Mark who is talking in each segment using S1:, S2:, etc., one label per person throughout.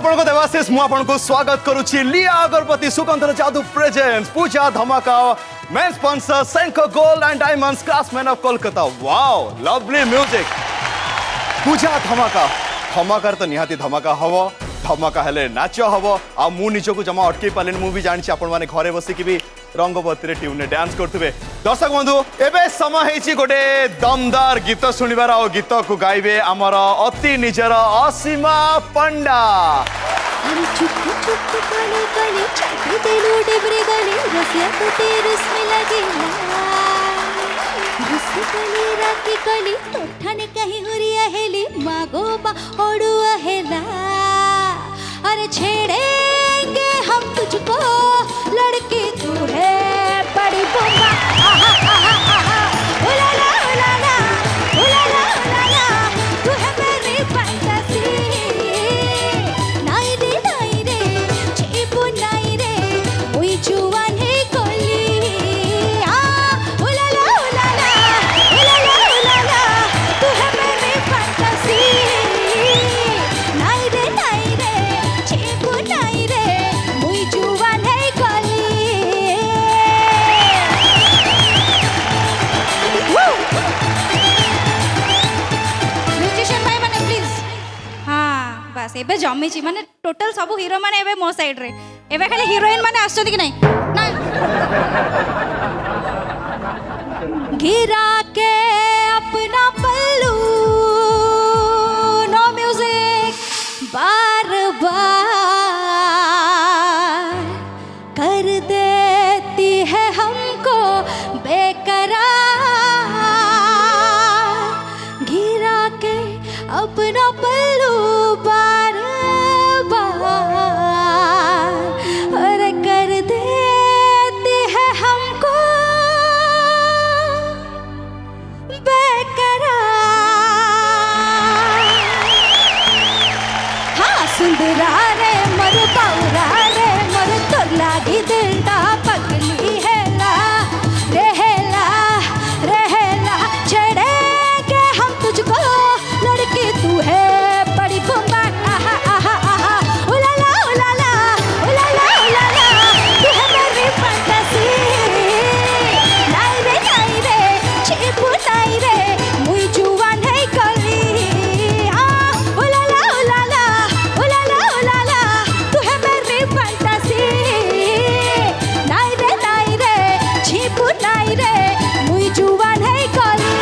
S1: आपण को देवाशीष मु आपण को स्वागत करूची लिया अगरबत्ती सुगंधर जादू presents Puja Dhamaka main sponsor Senco gold and diamonds craftsman of Kolkata. Wow lovely music Puja Dhamaka धमाकार तो निहाती धमाका हव धमाका हेले नाच हव आ मु निजको जमा अटके पालेन मु भी जानछि आपण माने घरे बसी कि भी रंगबत्ती रे ट्यून डांस करथबे। दर्शक बंधु एबे समय हेछि गोटे दमदार गीत सुनिबार आ गीत को गाइबे हमर अति निजर असीमा पंडा।
S2: अरे चुप चुप काले काले चाटे देलो डेबरे गाले रसिया तो तेरे में लगे रस्ते काले राती काले तोठाने कहीं हुरिया हेली मागो बा ओडुआ हेला। अरे छेड़ेंगे हम तुझको लड़की तू है बड़ी बोंबा आहा आहा आहा उलाला उलाला उलाला उलाला तू है मेरी फैंटेसी नाई रे चीपू नाई रे ओई जुवान है कोली आ उलाला उलाला उलाला उलाला तू है मेरी फैंटेसी नाई रे चीपू नाई रे ओई जुवान है कोली। म्यूजिशियन भाई माने प्लीज हाँ बस एबे जमी माने टोटल सब हीरो माने एबे मो साइड रे एबे खाली हीरोइन माने आछथि कि नहीं ना घिरा के अपना पल्लू नो म्यूजिक बार बार कर देती है हमको बेकरार घिरा के अपना पल्लू बार बार और कर देती है हमको बेकरार। हाँ सुंदरा रे मर बाउरा रे मर तो लागी दिलटा पगली हेला रहेला रहेला छेड़ेंगे हम तुझको लड़की तू है बड़ी बुम्बा आहा आहा आहा उलाला उलाला उलाला उलाला तू है मेरी फैंटेसी नाई रे चीपू नाई रे मुई जुवान है कली आ उलाला उलाला उलाला उलाला तू है मेरी फैंटेसी नाई रे चीपू नाई रे मुई जुवान है कली।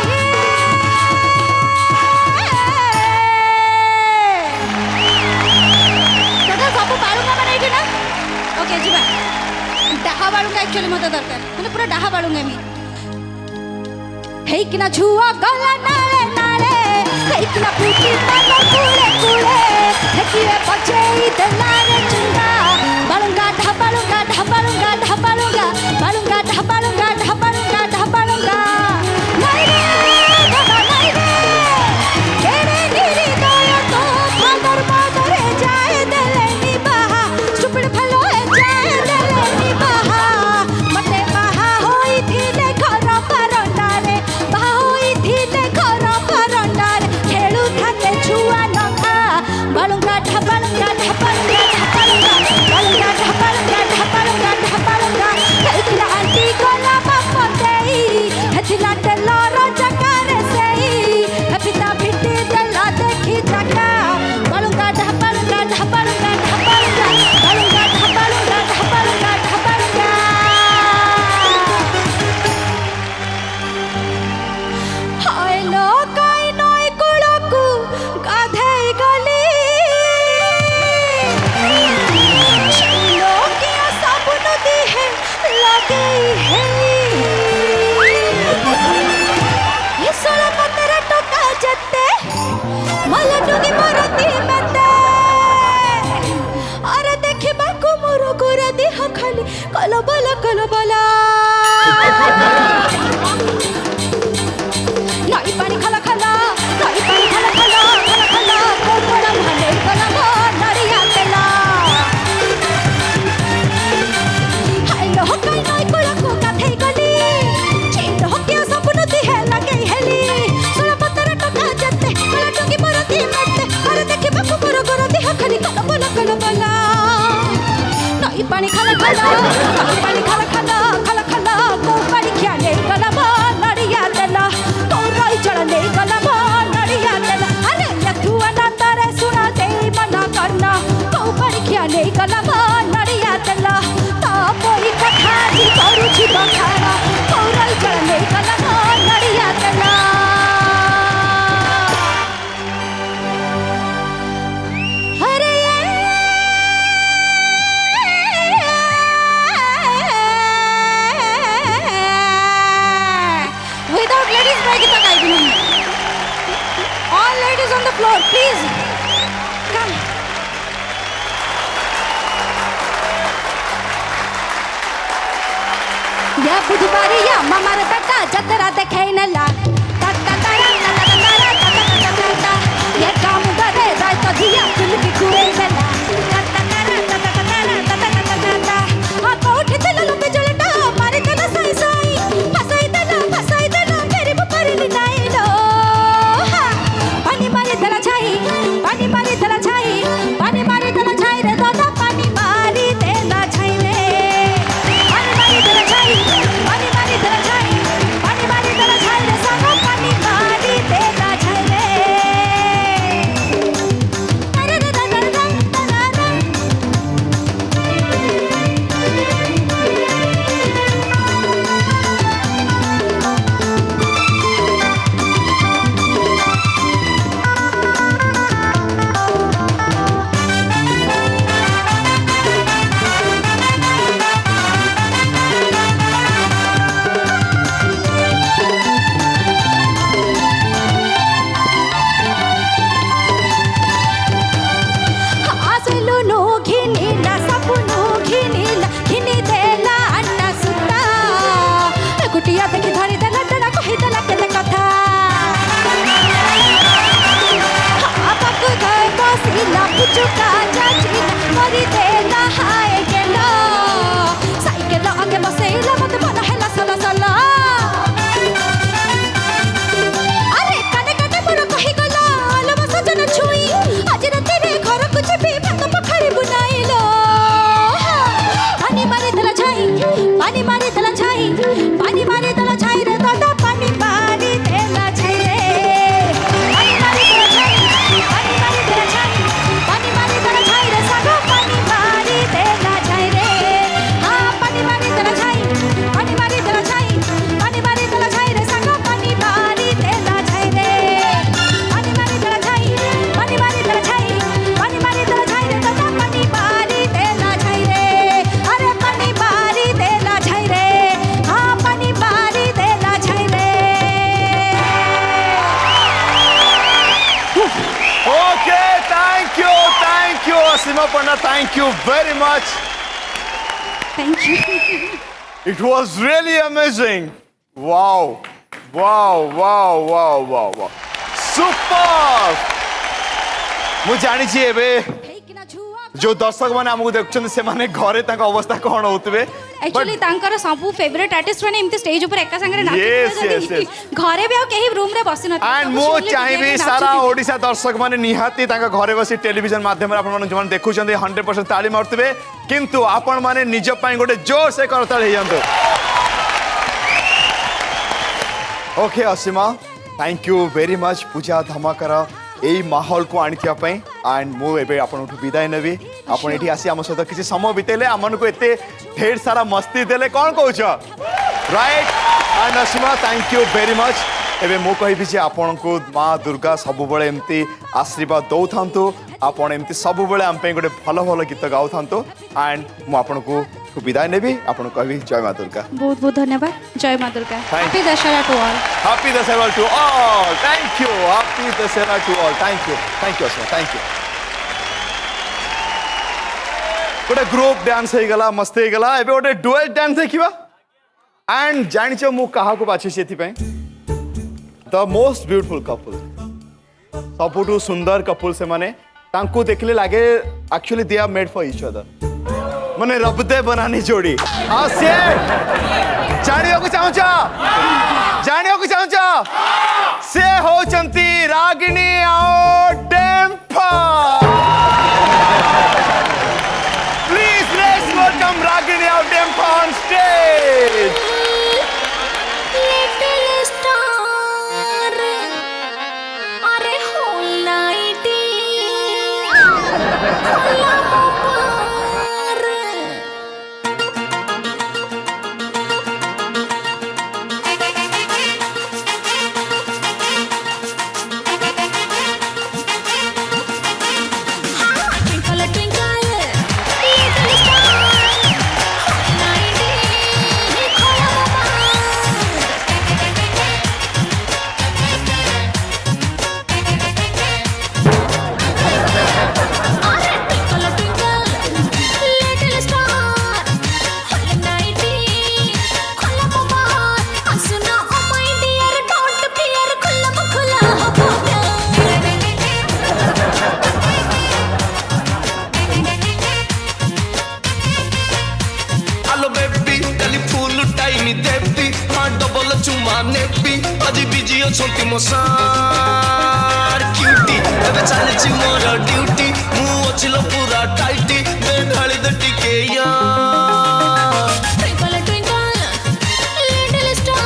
S2: दादा सब बालुंगा माने एठी ना ओके जीवा डाहा बालुंगा एक्चुअली मते दरकार माने पूरा डाहा बालुंगा मी हेकिना झुआ गला नाले नाले हेकिना फूटी तानो कूले कूले हेकिए बचे दलारे चुंगा बालुंगा ढाबालुंगा ढाबालुंगा ढाबालुंगा बालुंगा ढाबालुंगा ढाबालुंगा ढाबालुंगा नाई रे ढाबा नाई रे केरे नीरी दया तो फादर मादरे जाए देलेनी बाहा स्टूपिड फेलो जाए देलेनी बाहा मते बाहा होई थी देखो रंडारे बाहा होई थी देखो रंडारे खेलू थाते छुआ नखा Balunga ढाबालुंगा ढाबालुंगा ढाबालुंगा the floor, please. Come. या बुधवारी या मामार बेटा जतरा देखे नला ये काम करे रात धिया चुलकी कुए बेला आप उठ चलो लंबे जलटा मारे तना साई साई फसाई देना मेरी बुपारी निनाई लो पानी मारे तला छाई पानी मारे तला छाई पानी मारे तला छाई रे दादा पानी मारी देना छाई रे पानी मारे तला छाई पानी मारे तला छाई पानी मारे तला छाई रे सागा पानी मारी देना छाई रे अरे रे रे रे रे आसलू नो घिनीला सपनो घिनीला घिनी देला अन्ना सुता गुटिया देखि धरी देला तेरा कहि देला केते कथा आपक गए बसिला पुचुका चाचिला मरी देला हाय गेलो साइकेल आगे बसेला मत मन हेला सला सला अरे काने काने मोर कहि गला लो सजन छुई आज राती रे घर कुछ भी भात पखाड़ी बुनाइलो पानी मारे तला छाई पानी मारे तला छाई पानी मारे तला छाई रे दादा पानी मारे तला छाई रे पानी मारे तला छाई पानी मारे तला छाई पानी मारे तला छाई रे सागा पानी मारे तला छाई रे हां पानी मारे तला छाई पानी मारे तला छाई पानी मारे तला छाई रे सागा पानी मारे तला छाई रे पानी मारे तला छाई पानी मारे तला छाई पानी मारे तला छाई रे दादा पानी मारे तला छाई रे अरे पानी मारे तला छाई रे हां पानी मारे तला छाई रे
S1: Okay, thank you, Asima Panna, thank you very much.
S2: Thank you
S1: It was really amazing. Wow, wow, wow, wow, wow, wow. Super. ମୁଁ ଜାଣିଛି ଏବେ
S2: ହେଇକିନା ଛୁଆ
S1: जो दर्शक माने हमको देखछन से माने घरे ताका अवस्था कोन होतबे
S2: एक्चुअली तांकर सब फेवरेट आर्टिस्ट माने एमती स्टेज ऊपर एका संगे
S1: Yes,
S2: नाचि
S1: yes, yes.
S2: घरे भी आ केही रूम रे बसिन
S1: एंड मो चाहिबी सारा ओडिसा दर्शक माने निहाती ताका घरे बसी टेलीविजन माध्यम रे आपण जमान देखुछन 100% ताली मारतबे किंतु आपण माने निज पई गोटे जोर से करताल हेयंतो okay Asima thank you very much Puja धमाकर এই माहौल को आनी एंड मु एबे आपनठु विदाय नेबी आपण एठी आसी हम सहित किसी समय बितेले हमन को एते ढेर सारा मस्ती देले कौन कहूछ right and Asima thank you very much एबे मु कहबी जे आपन को माँ दुर्गा सब बळे एमती आशीर्वाद दौ थांतु आपण एमती सब बळे हम पे गोटे भल भल गीत गाउ थांतु एंड मु आपन को विदाय नेबी आपन कहबी जय माँ दुर्गा
S2: बहुत बहुत धन्यवाद जय माँ Durga
S1: Thank
S2: happy Dussehra to all
S1: Happy Dasara to all. Thank you. Happy Dasara to all. Thank you. Thank you, Asma. Thank you. गोटे ग्रुप डांस हो गला मस्त हो गला एबे गोटे डुएट डांस देखिबा एंड जानि छ मु कहा को बाछि सेति पय द मोस्ट ब्यूटीफुल कपल सबुठु सुंदर कपल से माने तांको देखले लागे actually they are made for each other माने रबदे बनानी जोड़ी आ से जानियो को चाहूचा से होचंती रागिनी आओ डेम्फा प्लीज लेट्स वेलकम रागिनी आओ डेम्फा ऑन स्टेज
S2: लिटिल स्टार अरे होल नाइटी खोला पार
S3: बेबी आज बिजी अछंती मो सार क्यूटी एबे चलछि मोर ड्यूटी मु अछिलो पूरा टाइटी बे ढाली दे टिके या
S2: Twinkle twinkle little star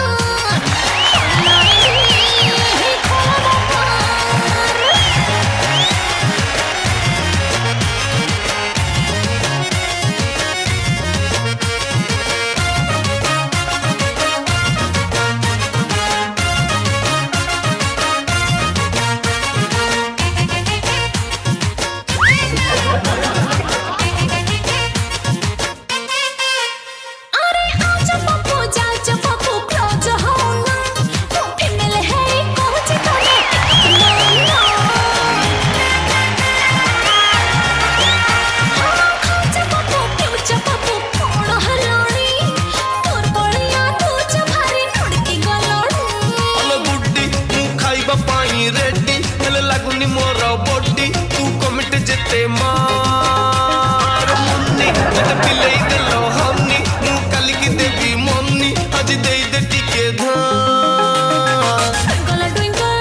S3: ready हेले लागुनी मोर बॉडी तू कमिट जेते मार मुन्नी मते पिलेई देलो हन्नी मु काली की देवी मन्नी आज देई दे टिके धान
S2: Twinkle twinkle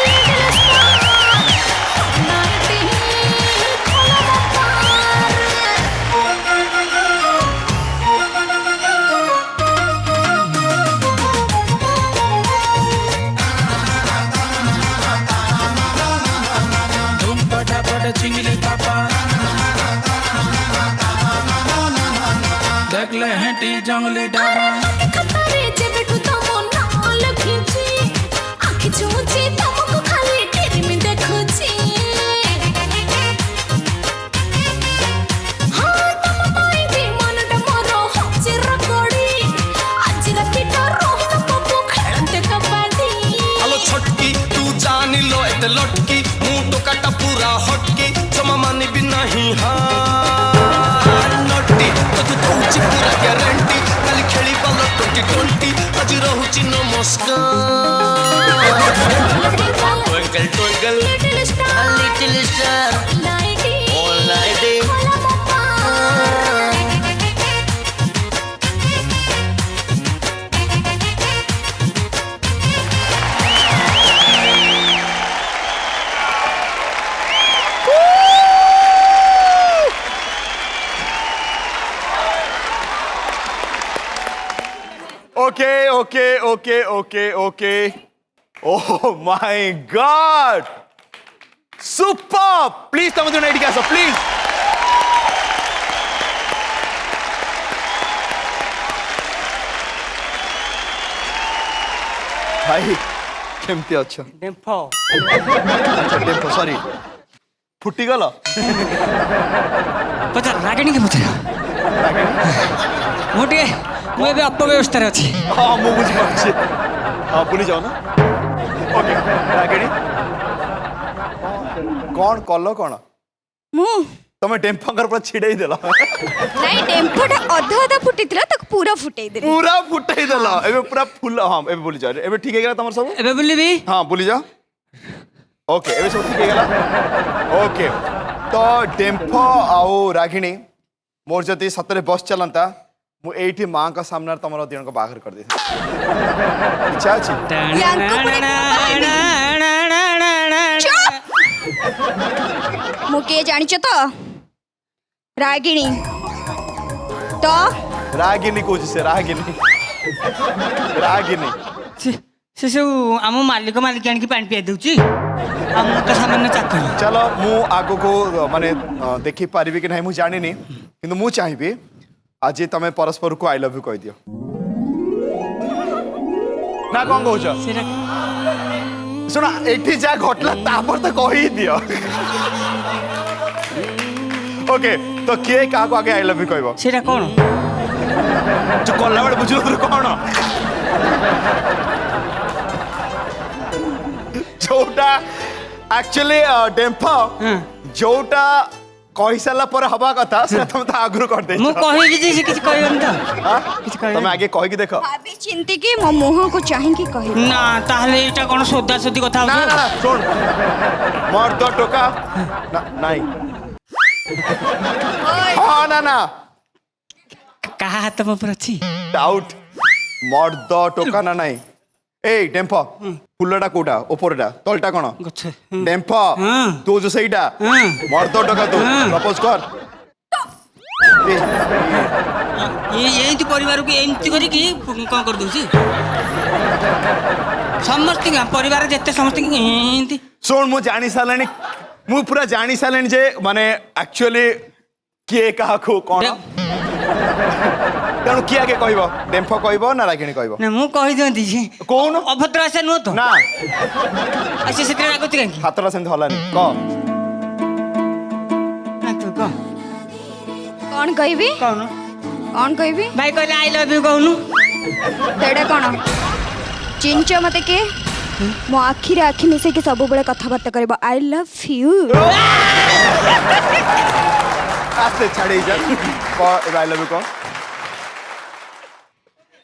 S2: little star nighty khola
S4: धूम फटाफट चिंगली पापा देख ले हेटी जंगली डाबा
S2: खतरे जे बेटू तमो नाल खिंची आखि चूची तमको खाली टीवी में देखुची हाँ तम माई भी मनटा मोरो होची रगड़ी आज रातीटा रोहन पप्पू खेलते कबड्डी
S3: हेलो छटकी तू जानी लो एते लटकी मु टोकाटा पूरा हटकी जमा मानी भी नहीं हार नटी तो तू कहूची पूरा गारंटी काली खेली बालो 2020 आज रहूची नमस्कार twinkle twinkle
S2: little star
S3: little star
S2: लाइटी
S3: All nighty.
S2: खोला मप्पा
S1: Okay. Oh my God! Super! Please come with your night gas, please. भाई केमती अच्छा
S5: डेम्फो
S1: अच्छा टेम्पो सॉरी फुटी गला
S5: पचार रागिणी के पचार ମୁଁ ଟିକେ ମୁଁ ଏବେ ଅପବ୍ୟବସ୍ଥାରେ ଅଛି
S1: हाँ ମୁଁ ବୁଝିପାରୁଛି हाँ ଭୁଲି ଯାଅ ନା ଓକେ ରାଗିଣୀ କଣ କଲ କଣ
S2: ମୁଁ
S1: ତମେ ଟେମ୍ପୋଙ୍କର ପୁରା ଛିଡେଇ ଦେଲ
S2: ନାଇଁ ଟେମ୍ପୋଟା ଅଧା ଅଧା ଫୁଟିଥିଲା ତାକୁ ପୁରା ଫୁଟେଇ ଦେଲି
S1: ପୁରା ଫୁଟେଇ ଦେଲ ଏବେ ପୁରା ଫୁଲ ହଁ ଏବେ ବୁଲି ଯାଅ ଏବେ ଠିକ ହେଇଗଲା ତମର ସବୁ
S5: ଏବେ ବୁଲିବି
S1: हाँ बुली जाओ ओके एबे सब ठीक है ओके तो डेम्फो आउ रागिणी मोर जति सतरे बस चलंता मु एठी मां का सामने तमरो दिन को बाहर कर दे इच्छा अछि
S2: ୟାଙ୍କୁ ପୁଣି ଚୁପ୍! ମୁଁ କିଏ ଜାଣିଛ ତ ରାଗିଣୀ ତ
S1: रागिनी कोज से रागिनी
S5: ସେ ସବୁ ଆମ ମାଲିକ ମାଲିକ ଆଣିକି ପାଣି ପିଆଇ ଦେଉଛି ଆଉ ମୁଁ ତ ସାମାନ୍ୟ ଚାକର
S1: चलो मु आगो को माने देखि पारिबी कि नहीं मु जानिनी किंतु मु चाहिबी आज तमे परस्पर को आई लव यू कह दियो ना कौन कहछ
S5: ସେଟା
S1: सुना एठी जा घटला तापर तो कह ही दियो ओके तो किए का को आगे आई लव यू कहबो
S5: ସେଟା କ'ଣ
S1: जो कल्ला बेले बुझु तू कौन जोटा एक्चुअली डेम्फो जोटा कहि साला पर हवा कथा से तुम तो आगु कर दे
S5: ମୁଁ କହିବି ଯେ ସେ କିଛି କହିବନି ତ କିଛି
S1: तुम
S5: କହିବନି
S1: आगे कहि कि देखो
S2: ଭାବି ଚିନ୍ତି କି ମୋ ମୁହଁକୁ ଚାହିଁକି କହିବି
S5: ନା ତାହେଲେ ଏଇଟା କ'ଣ ସୋଦା ସୋଦି କଥା
S1: ना
S5: ହଉଛି
S1: ना ना सुन मर्द टोका ना नहीं हाँ ना ना
S5: କାହା ହାତ ମୋ ଉପରେ ଅଛି
S1: डाउट मर्द टोका ना नहीं ए डेम्फ फुलटा कोटा ऊपरटा तलटा कौन
S5: गछ
S1: डेम्फ
S5: हाँ।
S1: तू जो सहीटा
S5: हाँ।
S1: मर्द टका तू प्रपोज कर ए,
S5: ଏମିତି ପରିବାରକୁ ଏମିତି କରିକି କ'ଣ କରିଦେଉଛି ସମସ୍ତଙ୍କୁ ପରିବାର ଯେତେ ସମସ୍ତଙ୍କୁ ଏମିତି
S1: ଶୁଣ ମୁଁ ଜାଣି ସାରିଲାଣି ମୁଁ ପୁରା ଜାଣି ସାରିଲାଣି ଯେ ମାନେ ଆକ୍ଚୁଆଲି କିଏ କାହାକୁ କ'ଣ ତେଣୁ କିଏ ଆଗେ କହିବ ଡେମ୍ଫ କହିବ ନା ରାଗିଣୀ କହିବ
S5: ନା ମୁଁ କହିଦିଅନ୍ତି ଯେ
S1: କହୁନ
S5: ଅଭଦ୍ର ଆଶା ନୁହଁ ତ
S1: ନା
S5: ଆଉ ସେ ସେଥିରେ ରାଗୁଛି କାହିଁକି
S1: ହାତଟା ସେମିତି ହଲାନି କହ
S5: ନା ତୁ କହ
S2: କଣ କହିବି
S5: କହୁନ
S2: କଣ କହିବି
S5: ଭାଇ କହିଲେ ଆଇ ଲଭ୍ ୟୁ କହୁନୁ
S2: ସେଇଟା କଣ ଚିହ୍ନିଛ ମତେ କିଏ ମୋ ଆଖିରେ ଆଖି ମିଶେଇକି ସବୁବେଳେ କଥାବାର୍ତ୍ତା କରିବ ଆଇ ଲଭ୍ ୟୁ
S1: ଆସ୍ତେ ଛାଡ଼ି ଯା କହ ଏବେ ଆଇ ଲଭ୍ ୟୁ କହ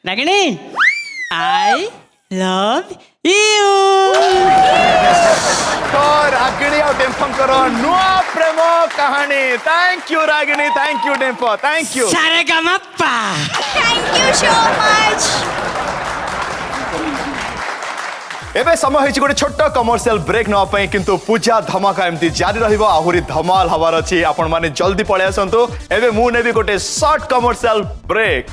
S5: ରାଗିଣୀ ଆଇ ଲଭ୍ ୟୁ
S1: ତ ରାଗିଣୀ ଆଉ ଡେମ୍ଫଙ୍କର ନୂଆ ପ୍ରେମ କାହାଣୀ thank you Ragini thank you ଡେମ୍ଫ thank you
S5: Sa Re Ga Ma Pa
S2: thank you so much
S1: ଏବେ ସମୟ ହେଇଛି ଗୋଟେ ଛୋଟ କମର୍ସିଆଲ ବ୍ରେକ୍ ନେବା ପାଇଁ କିନ୍ତୁ ପୂଜା ଧମାକା ଏମିତି ଜାରି ରହିବ ଆହୁରି ଧମାଲ ହବାର ଅଛି ଆପଣ ମାନେ ଜଲ୍ଦି ପଳେଇ ଆସନ୍ତୁ ଏବେ ମୁଁ ନେବି ଗୋଟେ ସର୍ଟ କମର୍ସିଆଲ ବ୍ରେକ୍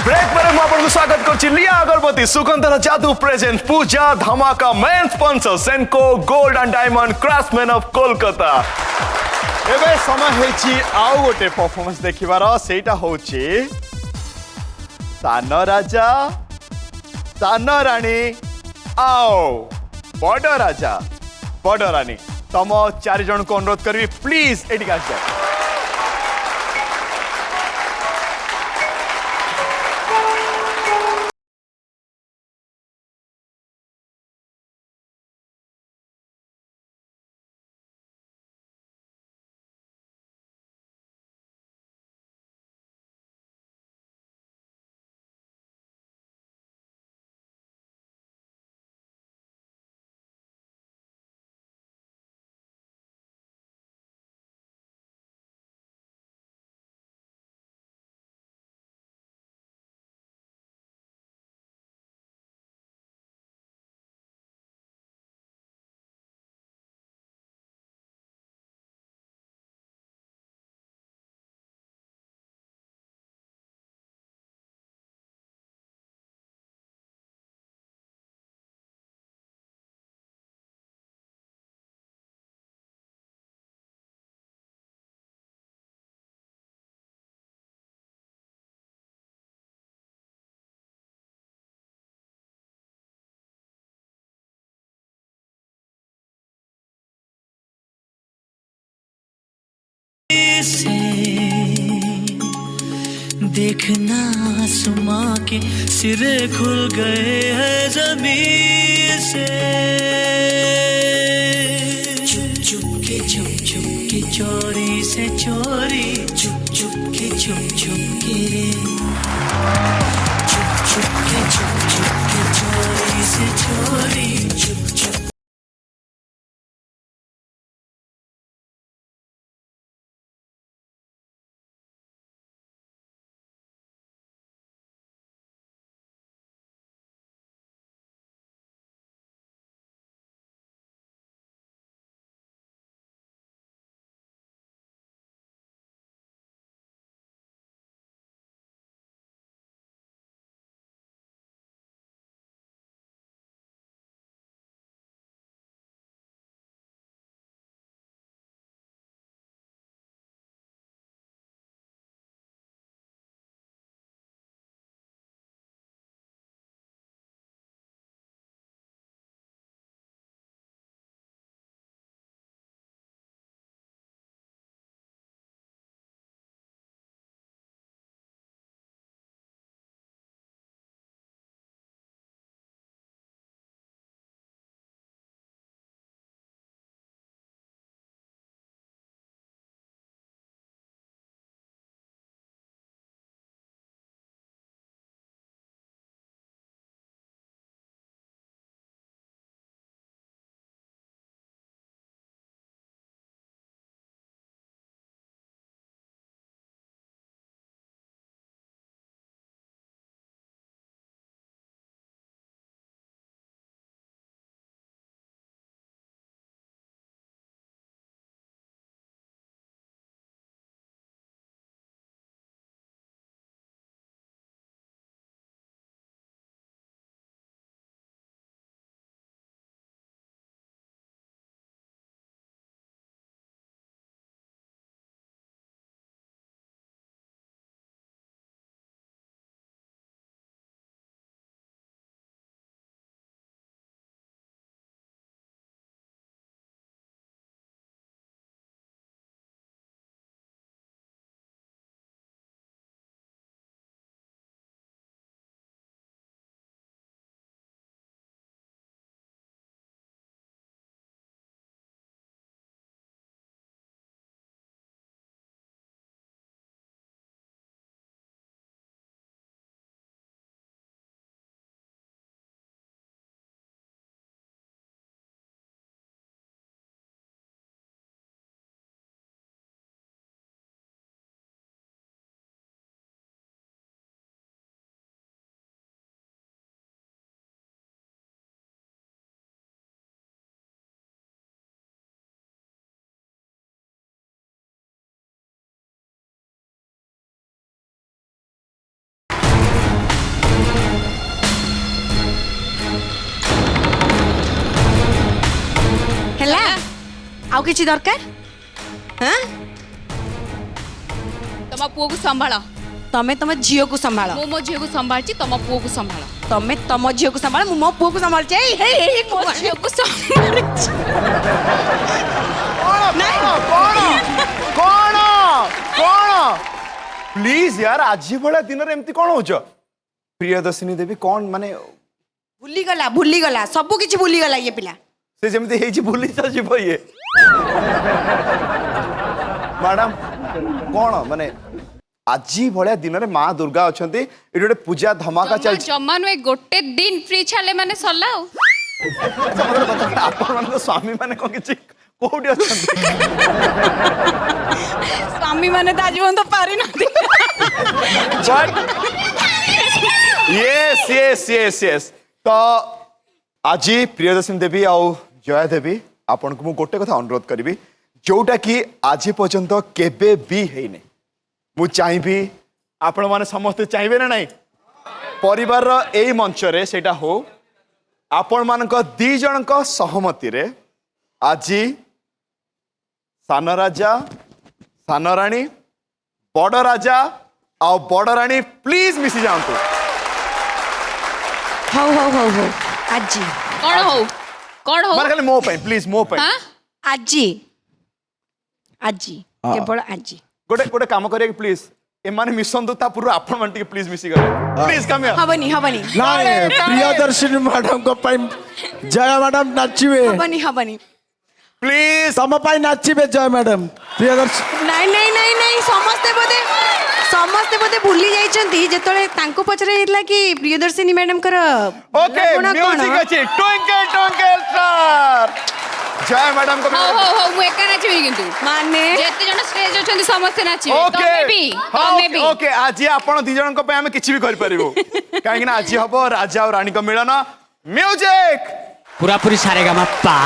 S1: ब्रेक पर आपको स्वागत कर लिया अगरबत्ती सुगंधर जादू present Puja Dhamaka main sponsor Senco gold and diamond craftsman of Kolkata एबे समय हेची आउ गोटे परफॉर्मेंस देखिबार सेटा होची सान राजा सान रानी आओ बड़ राजा बड़ रानी तम 4 जन को अनुरोध करबी प्लीज एटी कास जाए
S6: से देखना आसमां के सिरे खुल गए हैं जमीन से चुप चुप के चोरी से चोरी चुप चुप के रे चुप के चोरी से चोरी चुप
S2: आउ किछि दरकार हां
S7: तम पुओ को संभाल
S2: तमे तम झियो को संभाल
S7: मो झील को संभाली तम पुओ को संभाल
S2: तमे तम झियो को संभाल मु मो पुओ को संभाल हे हे
S7: मो झील को संभाल
S1: कौन प्लीज यार आज भाया दिन में एमती कौन हो प्रियदर्शिनी देवी कौन माने
S2: भूली गला सब किछि भूली गला ये पिला
S1: से जमती हेची भूली जीव ये मैडम कौन माने आज भाया दिन में माँ दुर्गा अच्छा ये गोटे पूजा धमाका चल
S7: जमा नुए गोटे दिन फ्री छाले माने सरला
S1: आप स्वामी माने कौन किसी कोठी अच्छा
S7: स्वामी माने तो आज तो पारी
S1: यस यस यस यस तो आज प्रियदर्शनी देवी आउ जया देवी आपन को गोटे कथा अनुरोध करी जोटा कि आज पर्यंत केबे भी हेने मु चाहिए आपण माने समस्त चाहिए ना नहीं परिवार यही मंच रे सेटा हो आपण मानक दी जन सहमति रे आज सान राजा सान राणी बड़ राजा आ बड़ राणी प्लीज मिसी जातु
S2: हो आजी
S7: कौन हो
S1: माने खाली मो पे प्लीज मो पे
S7: हां
S2: आजी आजी केवल आजी
S1: गोटे गोटे काम करिए प्लीज एमाने मिसंतु ता पूर्व आपण मन टिके प्लीज मिसी गले प्लीज कम हियर
S2: हबनी
S8: नहीं प्रियदर्शिनी मैडम को पाई जया मैडम नाचिबे
S2: हबनी
S1: प्लीज
S8: तम पाई नाचिबे जया मैडम प्रियदर्शिनी
S2: नहीं समस्ते बोधे भूली जाइछंती जेतले तांको पचरे हेतला कि प्रियदर्शिनी मैडम कर
S1: ओके म्यूजिक अछि ट्विंकल ट्विंकल स्टार जय मैडम को
S7: हो मु एका नाचिबी किंतु
S2: माने
S7: जेते जण स्टेज अछंती समस्त नाचिबे
S1: ओके
S7: तमे भी
S1: ओके आज आपण दी जन को पे हम किछि भी कर परिबो काहे ना आज हबो राजा और रानी को मिलन म्यूजिक
S5: पूरा पूरी सारेगामा पा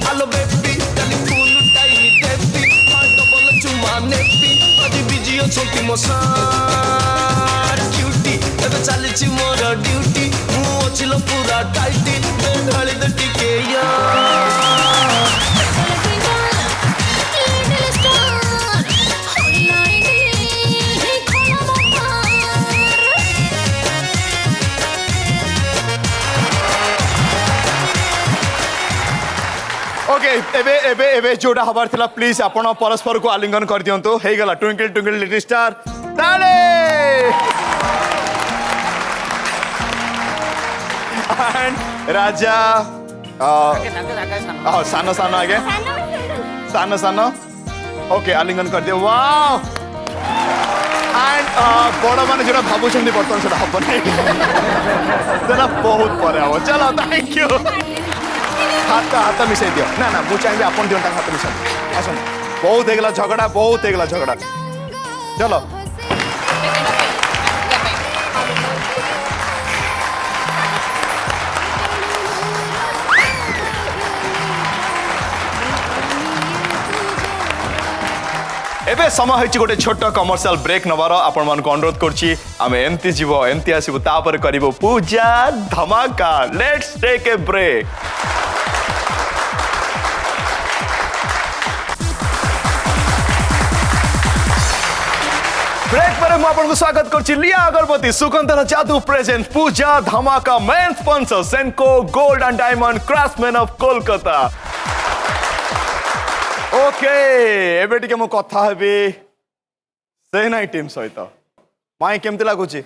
S3: Hello baby, tali full tiny deppy, double chuma neppy, aji busy ochonti mo sar cutie, ebe chalichi mora duty, mu ochilo pura tighty, dhali the tike ya.
S1: Okay एबे एबे एबे जोड़ा हबार थिला प्लीज आपण परस्पर को आलिंगन कर दियंतो हे गला ट्विंकल ट्विंकल लिटिल स्टार ताले एंड राजा सानो सानो आगे सानो सानो ओके आलिंगन कर दियो वाओ एंड बड़ माने जोड़ा भाबु छंदी बर्तन सेटा हबो नै देला बहुत परे आबो चलो थैंक यू हाथ हाथ मिसाई दियो ना ना मु चाहिए आपन दियो हाथ मिसाई आसन बहुत हेगला झगड़ा चलो एबे समय होइछि गोटे छोट कमर्शियल ब्रेक नबार आपण मन को अनुरोध करछि आमे एमती जीव एमती आसीबो तापर करिवो पूजा धमाका let's take a break break पर मैं आपको स्वागत करछि लिया अगरबत्ती सुगंधर जादू present Puja Dhamaka main sponsor Senco gold and diamond craftsman of Kolkata okay एबे टिके मो कथा हेबी से नाइ टीम सहित माई केमती लागुछि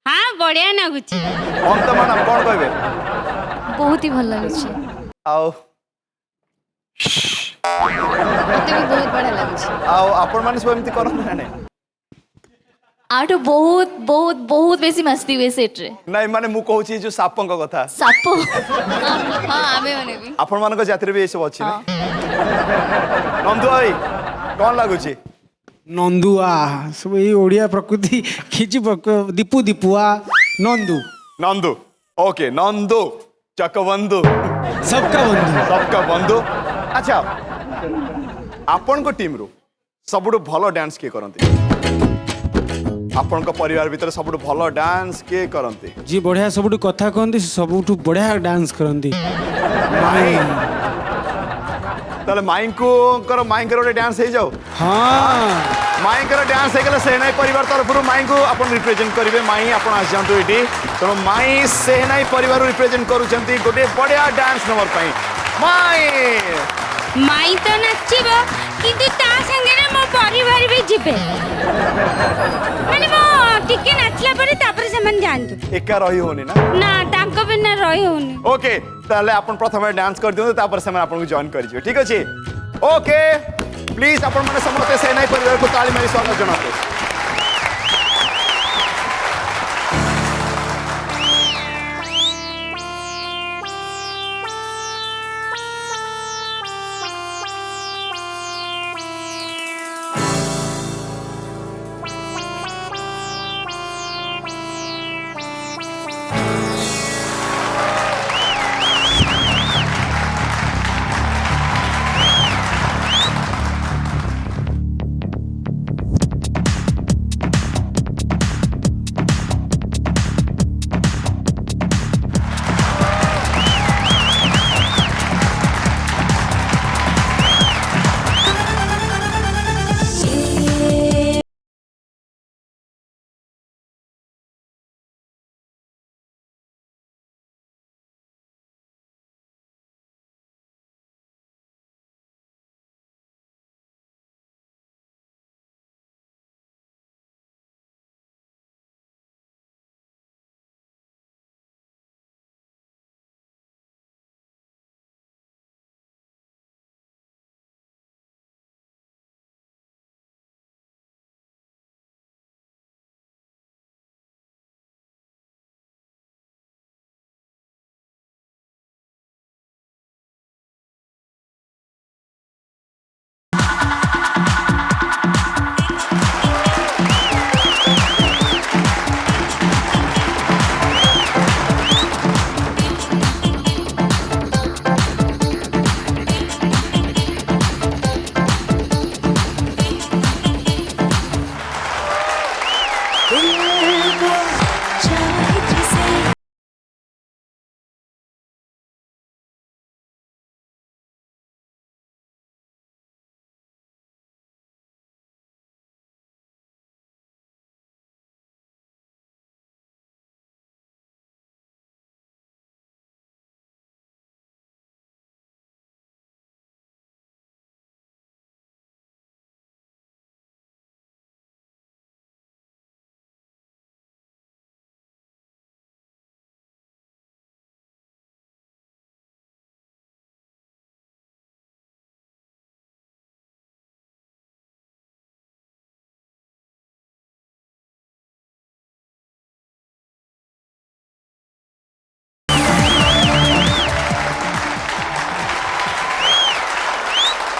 S7: हां बढ़िया लागुछि
S1: अंत मैडम कोन कहबे
S2: बहुत ही भल लागुछि
S1: आओ
S7: मते भी बहुत बड़ा लागुच
S1: आपण माने सब एमती करन ना नहीं
S2: आठ बहुत बहुत बहुत बेसी मस्ती हुए सेट रे
S1: नहीं माने मु कहू छी जो सापंक कथा
S2: साप
S7: हां आमे माने भी
S1: आपण मानक जातिर भी ए सब अछि ना नंदू भाई कोन लागु छी
S9: नंदुआ सब ये ओडिया प्रकृति खिची दीपू दीपुआ नंदू
S1: नंदू ओके नंदू चकबंधु
S9: सबका बंधु
S1: सबका बंधु अच्छा आपण को टीम रो सबुठु भलो डांस के करंती आपण को परिवार भीतर सबुठु भलो डांस के करंती
S9: जी बढ़िया सबुठु कथा कहती सबुठु बढ़िया डांस करती
S1: माई ताले माईंको गोटे डांस हे जाओ
S9: हाँ
S1: माईंकर डांस हे गले सेनाई परिवार तरफ माईंको आपण रिप्रेजेंट करिवे माई आपण आस जांतु एटी तो माई सेनाई परिवार रिप्रेजेंट करूचंती गोटे बढ़िया डांस नंबर पई माई
S7: माई तो नाचिबो किंतु ता संगे रे मो परिवार भी जिबे माने मो टिके नाचला परे तापर से मन जानतु
S1: एका रही होनी ना
S7: ना तांको बिना रही होनी
S1: ओके ताले आपण प्रथम डांस कर दियो तापर से आपण को जॉइन करियो ठीक अछि ओके प्लीज आपण माने समस्त सेनाई परिवार को ताली मारी स्वागत जनाते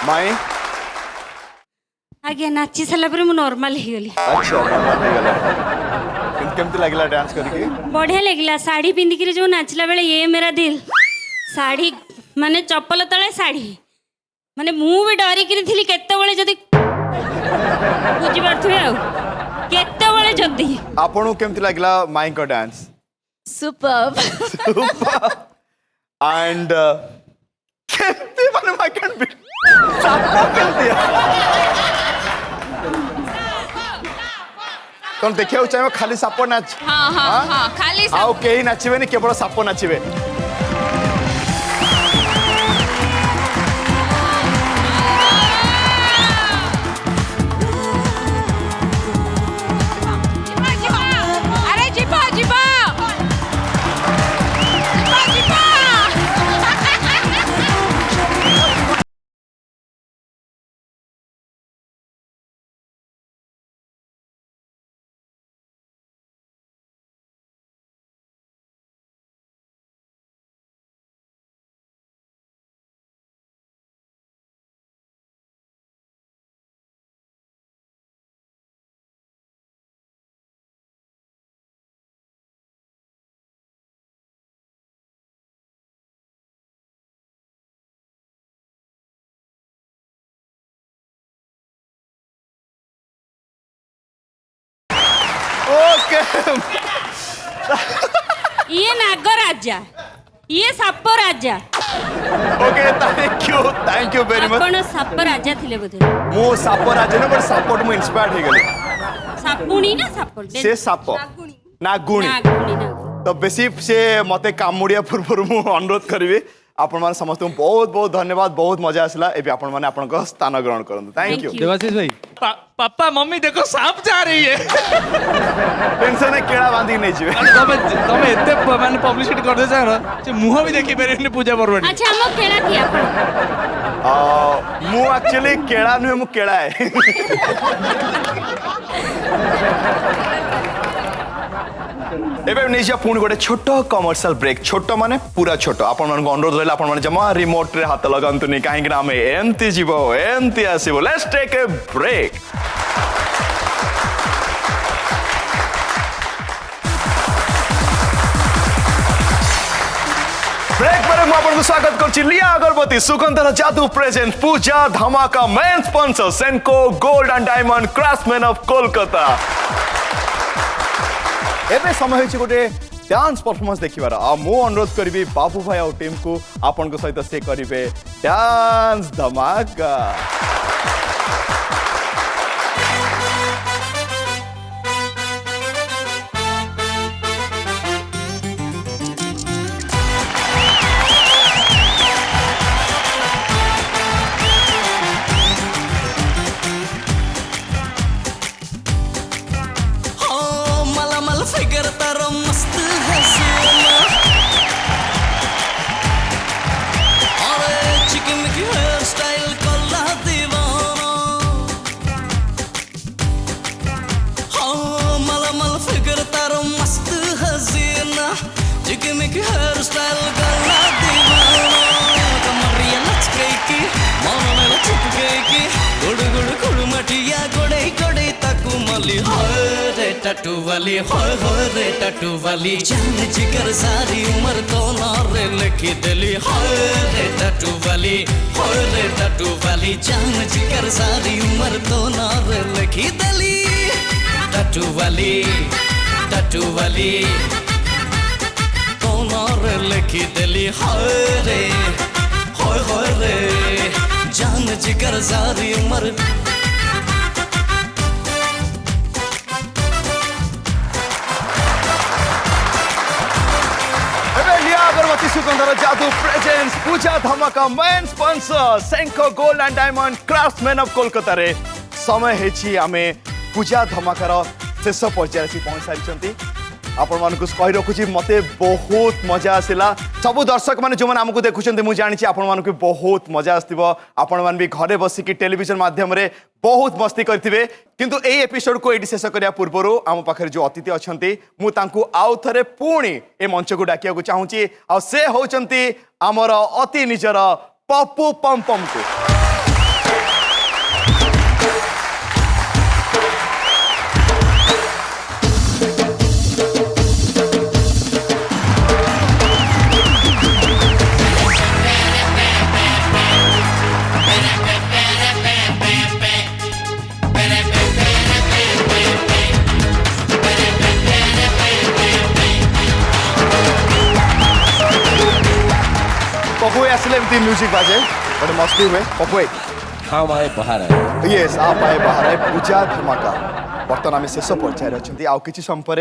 S1: माई
S7: आगे नाची साला पर मु नॉर्मल ही गली
S1: अच्छा नॉर्मल हो गला केमती लागला डांस करके
S7: बढ़िया लगला साड़ी पिंदी के जो नाचला बेले ये मेरा दिल साड़ी माने चप्पल तले साड़ी माने मु भी डरी कि थी केते बेले जदी बुझी पारथुए आ केते बेले जदी
S1: आपन केमती लागला माई का डांस
S2: सुपर्ब
S1: एंड केमती माने माई कैन बी सापो केमती कौन देखिया चाहिए खाली साप नाच
S7: हाँ हाँ हाँ खाली
S1: आउ केही नाचिबेनी केवल साप नाचिबे
S7: ये नाग राजा ये साप राजा
S1: okay thank you very much
S7: आपण साप राजा थिले बोधे
S1: मो साप राजा न बट सापोट मु इंस्पायर्ड हे गेली
S7: सापुणी ना साप
S1: से साप नागुणी तो बेसी से मते कामुड़िया पूर्व मु अनुरोध करिवे आपण मान समस्त बहुत बहुत धन्यवाद बहुत मजा आसला एबे आपण माने आपण को स्थान ग्रहण करंतु थैंक यू
S9: देवाशीष भाई
S4: पापा मम्मी देखो सांप जा रही है
S1: टेंशन है केड़ा बांधी नहीं जीवे
S4: तमे एते माने पब्लिसिटी कर दे जानो जे मुह भी देखि पेरे पूजा परबड़ी
S7: अच्छा हम केला थी आपण
S1: मु एक्चुअली केड़ा नु मु केड़ा है एबे निजा पुणी गोटे छोट कमर्शियल ब्रेक छोट माने पूरा छोट आपण मन अनुरोध रहला आपण मन जमा रिमोट रे हाथ लगांतुनी काहे कि आमे एमती जीवो एमती आसीबो let's take a break break पर मु आपन को स्वागत करछि लिया अगरबत्ती सुगंधर जादू present Puja Dhamaka main sponsor Senco gold and diamond craftsman of Kolkata एबे समय होछि गोटे डांस परफॉर्मेंस देखिबार आ मु अनुरोध करबी बाबू भाई और टीम को आपन को सहित से करिवे डांस धमाका
S3: फिगर तारो मस्त हसीना अरे चिकन की हेयर स्टाइल कल्ला दीवाना हाँ मल फिगर तारो मस्त हसीना चिकन की हेयर स्टाइल कल्ला दीवाना कमरिया लचके की मन में चिपके की गुड़ मटिया गोड़े गोड़े ताकू मली रे टटू वाली जान जिगर सारी उम्र तो नारे लिखी दिली रे टटू वाली जान जिगर सारी उम्र तो नारे लिखी दिली टटू वाली तो नारे लिखी दिली रे जान जिगर सारी उम्र
S1: अगरबत्ती सुगंधर जादू presents Puja Dhamaka main sponsor Senco gold and diamond craftsman of Kolkata रे समय हेछि आमे पूजा धमाकार शेष पर्याय से पहुंच सारी आपण मानकु कहि रखुची मते बहुत मजा आसिला सब दर्शक माने जो माने हमकु देखुचंते मु जानि छी आपण मानकु बहुत मजा आस्तिबो आपण मान भी घरे बसी की टेलीविजन माध्यम रे बहुत मस्ती करथिबे किंतु एई एपिसोड को एडी शेष करिया पूर्वरु आम पाखरे जो अतिथि अछंती मु तांकु आउ थरे पुणी ए मंच को डाकिया को चाहूची आ से होचंती हमर अति निजर पप्पू पमपम को पप्पू असले एमती म्यूजिक बाजे बड़े मस्ती हुए पप्पू
S8: हाँ भाई बाहर है
S1: यस आप आए बाहर है पूजा धमाका बर्तमान आम शेष पर्यायर अच्छी आउ किछि समय पर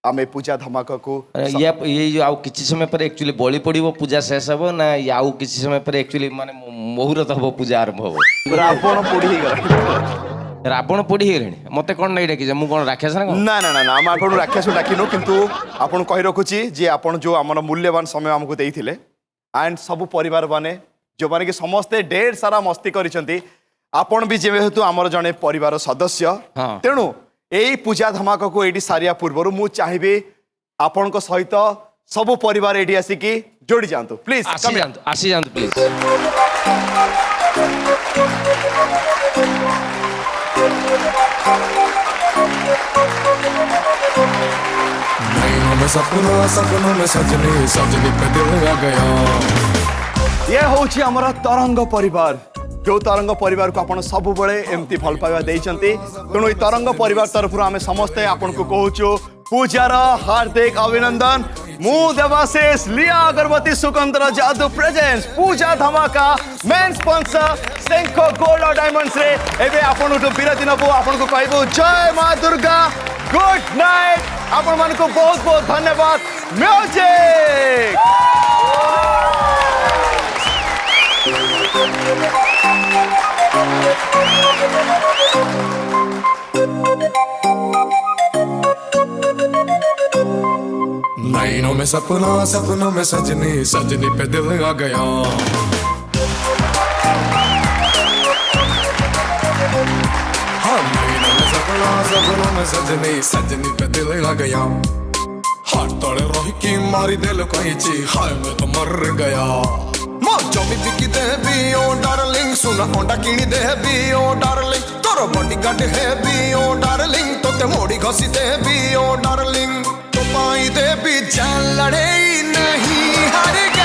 S1: आम पूजा धमाका को
S10: ये आउ किछि समय पर एक्चुअली बलि पड़िबो पूजा शेष हबो ना आउ किछि समय पर एक्चुअली माने मुहूर्त हबो पूजा आरंभ हबो
S1: रावण पोड़ी ही गला
S10: रावण पोड़ी ही गलेनी मते कोन नै डाकी मु कोन राक्षस
S1: ना ना ना हम आपन राक्षस डाकिनो किंतु आपन कहि रखुची जे आपन जो हमर मूल्यवान समय हमको देइथिले एंड सब परिवार माने जो माने कि समस्ते ढेर सारा मस्ती करिसंती आपण भी जेहेतु आमर जने परिवार सदस्य तेणु एई पूजा धमाका को एडी सारिया पूर्वरु मु चाहिबे आपण को सहित सब परिवार एडी आसी की जोड़ी जानतु प्लीज
S10: आसी जानतु प्लीज
S3: सपनों में सजनी पे दिल आ गया
S1: ये होची हमारा तरंग परिवार जो तरंग परिवार को आपण सब बळे एमती भल पाइबा देइचंती तेणु ई तरंग परिवार तरफ आमे समस्ते आपण को कहूचो पूजार हार्दिक अभिनंदन मु देवाशीष लिया अगरबत्ती सुकंदर जादू प्रेजेंस पूजा Dhamaka main sponsor Senco gold और डायमंड्स रे एबे आपन तो विरति नबो आपन को कहबो जय मां दुर्गा गुड नाइट आपन मन को बहुत बहुत धन्यवाद म्यूजिक
S11: नैनों में सपना सपनों में सजनी सजनी पे दिल आ गया हाँ नैनों में सपना सपनों में सजनी सजनी पे दिल आ गया हाथ तोड़े रोही की मारी दिल कहीं ची हाय मैं तो मर गया जमी बिकी दे भी ओ डार्लिंग सुना होंडा किणी दे भी ओ डार्लिंग तोर बॉडी गार्ड है भी ओ डार्लिंग तोते मोड़ी घसी दे भी ओ डार्लिंग तो पाई दे भी जान लड़े नहीं हार गया